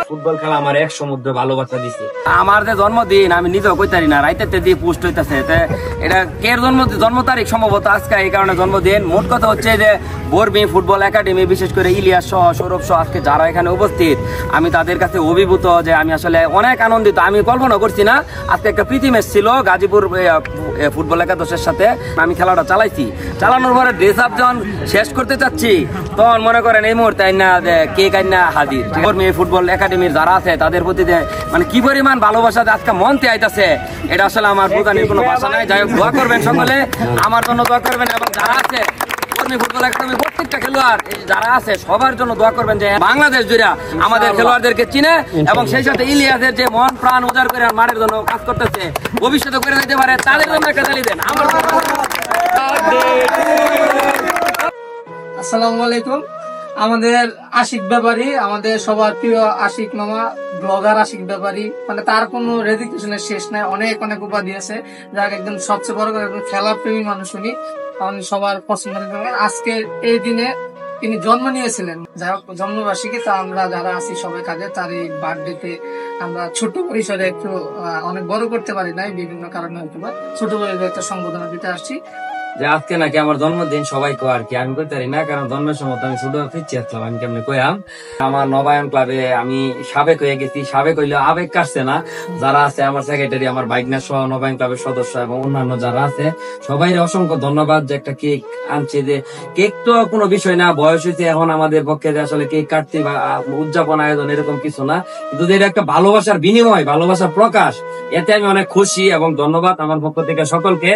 Football খেলা আমার এক সমুদ্র ভালোবাসা দিছে। আমার যে জন্মদিন আমি নিজেও কইতারি না, রাইতে দিয়ে পোস্ট হইতেছে। এটা কে জন্ম তারিখ সম্ভবত আজকে, এই কারণে জন্মদিন। মোট কথা হচ্ছে যে বরবী ফুটবল একাডেমি, বিশেষ করে ইলিয়াস সহ সৌরভ সহ আজকে যারা এখানে উপস্থিত, আমি তাদের কাছে অভিভূত যে আমি আসলে অনেক আনন্দিত। আমি কল্পনা করছি না, আজকে একটা প্রীতি ম্যাচ ছিল গাজীপুর ফুটবল একাদশের সাথে। আমি খেলাটা চালাইছি, চালানোর পরে ড্রেস আপ যখন শেষ করতে চাচ্ছি তখন মনে করেন এই মুহূর্তে কেক আইনা হাজির। বরবী ফুটবল একাডেমির যারা আছে তাদের প্রতি মানে কি পরিমাণ ভালোবাসা আজকে মনতে আইতাছে, এটা আসলে আমার বোঝানোর কোনো ভাষা নাই। যাই হোক, দোয়া করবেন সকলে, আমার জন্য দোয়া করবেন, এবং যারা আছে ফুটবল একাডেমি প্রত্যেকটা খেলোয়াড় যারা আছে সবার জন্য দোয়া করবেন যে বাংলাদেশ জুড়ে আমাদের খেলোয়াড়দেরকে চিনে, এবং সেই সাথে ইলিয়াসের যে মন প্রাণ উজাড় করে মাঠের জন্য কাজ করতেছে, ভবিষ্যতে করে দিতে পারে, তাদের জন্য একটা তালি দেন। আসসালামু আলাইকুম। আমাদের আশিক ব্যাপারী, আমাদের সবার প্রিয় আশিক মামা, ব্লগার আশিক ব্যাপারী, মানে তার কোনো রেজিগনেশনের শেষ নাই। অনেক অনেক উপাধি আছে, যার একদম সবচেয়ে বড় করে খেলা প্রেমী মানুষ উনি, সবার পছন্দ। আজকে এই দিনে তিনি জন্ম নিয়েছিলেন, যাই হোক জন্মবার্ষিকী, তা আমরা যারা আছি সবাই কাজে তার এই বার্থডেতে আমরা ছোট পরিসরে একটু অনেক বড় করতে পারি নাই, বিভিন্ন কারণে হয়তো বা ছোট পরিসরে একটা সম্বোধনা দিতে আসছি। যে আজকে নাকি আমার জন্মদিন সবাই কো, আর কি আমি কইতে পারি না, কারণ জন্মের সময় আমি ছোট ফিরছি আসলাম, আমি কেমনি কইয়াম। আমার নবায়ন ক্লাবে আমি সাবেক হয়ে গেছি, সাবেক হইলে আবেগ কাটছে না। যারা আছে আমার সেক্রেটারি, আমার বাইকনা সহ নবায়ন ক্লাবের সদস্য এবং অন্যান্য যারা আছে সবাই অসংখ্য ধন্যবাদ যে একটা কেক আনছে। যে কেক তো কোনো বিষয় না, বয়স হয়েছে এখন আমাদের পক্ষে যে আসলে কেক কাটতে বা উদযাপন আয়োজন এরকম কিছু না, কিন্তু এটা একটা ভালোবাসার বিনিময়, ভালোবাসার প্রকাশ, এতে আমি অনেক খুশি এবং ধন্যবাদ আমার পক্ষ থেকে সকলকে।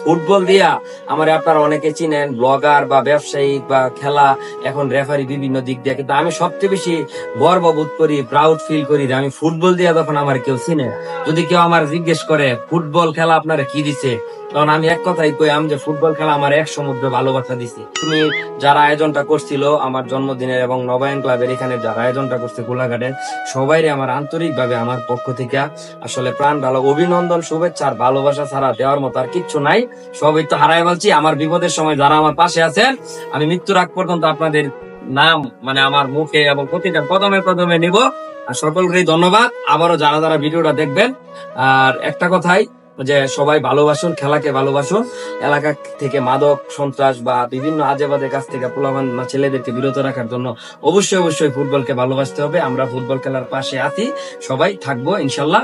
ফুটবল দিয়া আমার আপনারা অনেকে চিনেন, ব্লগার বা ব্যবসায়িক বা খেলা, এখন রেফারি বিভিন্ন দিক দিয়ে, কিন্তু আমি সবচেয়ে বেশি গর্ববোধ করি, প্রাউড ফিল করি যে আমি ফুটবল দিয়া যখন আমার কেউ চিনে, যদি কেউ আমার জিজ্ঞেস করে ফুটবল খেলা আপনারা কি দিছে, তখন আমি এক কথাই কই আমি যে ফুটবল খেলা আমার এক সমুদ্র ভালোবাসা দিছি। তুমি যারা আয়োজনটা করছিল আমার জন্মদিনের এবং নবায়ন ক্লাবের এখানে যারা আয়োজনটা করছে গোলাঘাটের, সবাই আমার আন্তরিক ভাবে আমার পক্ষ থেকে আসলে প্রাণ ভালো অভিনন্দন, শুভেচ্ছা। আর ভালোবাসা ছাড়া দেওয়ার মতো আর কিচ্ছু নাই, সবই তো হারাই বলছি। আমার বিপদের সময় যারা আমার পাশে আছেন, আমি মৃত্যুর আগ পর্যন্ত আপনাদের নাম মানে আমার মুখে এবং প্রতিটা কদমে নিব। আর সকলকেই ধন্যবাদ, আবারও যারা যারা ভিডিওটা দেখবেন। আর একটা কথাই যে সবাই ভালোবাসুন, খেলাকে ভালোবাসুন, এলাকা থেকে মাদক সন্ত্রাস বা বিভিন্ন আজে বাজে কাছ থেকে পোলাপান ছেলেদেরকে বিরত রাখার জন্য অবশ্যই ফুটবলকে ভালোবাসতে হবে। আমরা ফুটবল খেলার পাশে আছি, সবাই থাকবো ইনশাল্লাহ।